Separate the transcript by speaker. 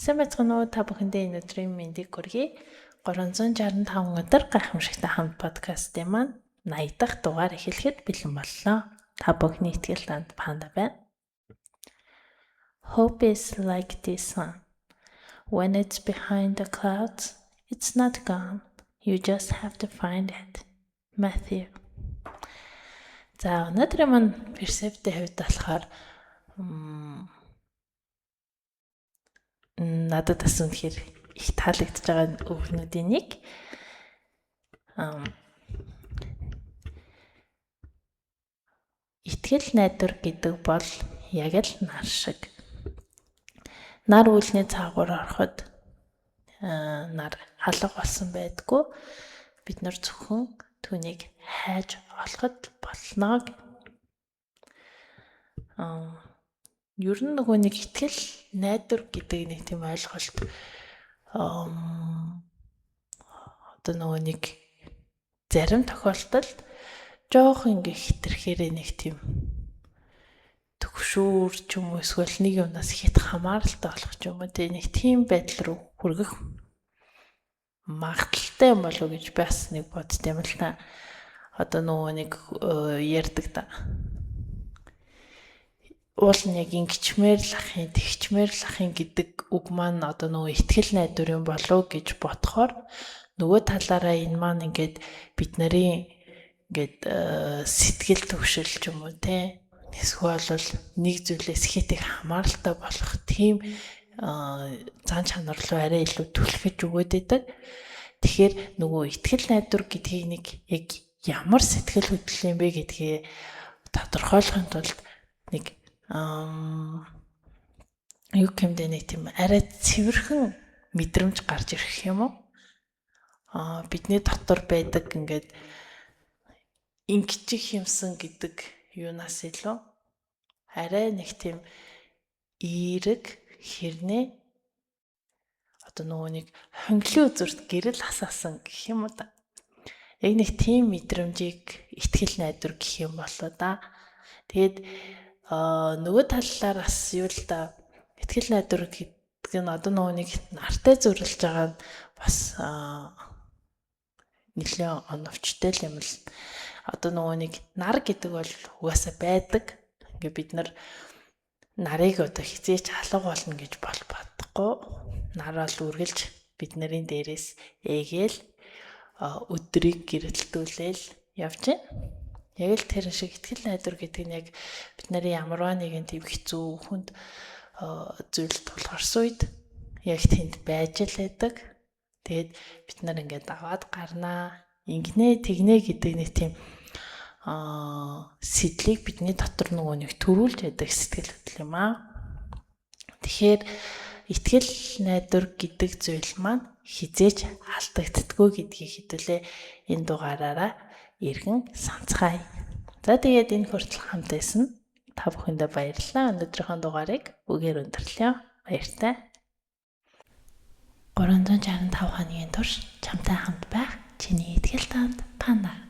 Speaker 1: Сайн байцгаана уу? Та бүхэндээ энэ өдрийн мэндийг хүргэе. 365 өдөр гайхамшигтай хамт подкастын маань 80 дахь дугаар эхлэхэд бэлэн боллоо. Та бүхний итгэл танд панда байна. Hope is like the sun. When it's behind the clouds, it's not gone. You just have to find it. Matthew. За, өнөөдрийн маань персептэй хувьд болохоор надад бас үнэхээр их таалагдж байгаа өгнүүдийн нэг итгэл найдвар гэдэг бол яг л нар шиг. Нар үлний цаагуур ороход нар халга болсон байдгүй. Бид нар зөвхөн түүнийг хайж олоход болно. Ер нь нөгөө нэг итгэл найдвар гэдэг нэг тийм ойлголт одоо нөгөө нэг зарим тохиолдолд жоох ингээ хитрхээр нэг тийм төгшүүр ч юм уу эсвэл нэг юмнаас хит хамааралтай болох ч юм уу нэг тийм байдал руу хүргэх магадaltaй юм болов уу гэж бас нэг бодсон юм л та. Одоо нөгөө нэг ярьдаг та. Уул нь яг ингэчмээр л ахын, тэгчмээр л ахын гэдэг үг маань одоо нөгөө итгэл найдвар юм болов гэж бодохоор нөгөө талаараа энэ маань ингээд бид нарын ингээд сэтгэл төвшил ч юм уу те эсвэл бол нэг зүйлээс хит их хамааралтай болох тийм зан чанар руу арай илүү түлхэж өгöd байдаг. Тэгэхээр нөгөө итгэл найдвар гэдгийг нэг яг ямар сэтгэл хөдлөл юм бэ гэдгээ тодорхойлохын тулд нэг юу гэмдэ нэг тийм арай цэвэрхэн мэдрэмж гарч ирэх юм уу? Бидний дотор байдаг ингээд ингэчих юмсан гэдэг юунаас илүү арай нэг тийм эерэг хэрнээ одоо нөгөө нэг хонглын үзүрт гэрэл хасаасан гэх юм уу да. Яг нэг тийм мэдрэмжийг итгэл найдвар гэх юм болоо да. Тэгээд нөгөө талаар бас юу л да итгэл найдвар гэдэг нь одоо нөгөө нэг нартай зөрүүлж байгаа нь бас нэлээд оновчтой юм л. Одоо нөгөө нэг нар гэдэг бол угаасаа байдаг. Ингээ бид нарыг одоо хизээч алга болно гэж бодохгүй. Нар бол үргэлж бид нарын дээрээс ээгээл өдрийг гэрэлтүүлээл явж байна. Яг л тэр шиг итгэл найдвар гэдэг нь яг бид нарын ямарваа нэгэн тийм хэцүү хүнд зүйл тулгарсан үед яг тэнд байж л байдаг. Тэгээд бид нар ингээд аваад гарнаа, ингэнэ тэгнэ гэдэг нэг тийм сэтлийг бидний дотор нөгөө нэг төрүүлж байдаг сэтгэл хөдлөл юм аа. Тэгэхээр итгэл найдвар гэдэг зүйл маань хизээж алдагддаггүй гэдгийг хэдүүлээ энэ дугаараараа иргэн санацгаая. За тэгээд энэ хүртэл хамт байсан та бүхэндээ баярлалаа. Өнөөдрийнхөө дугаарыг үгээр өндөрлөө. Баяртай. 365 хоногийн турш чамтай хамт байх чиний итгэл танд панда.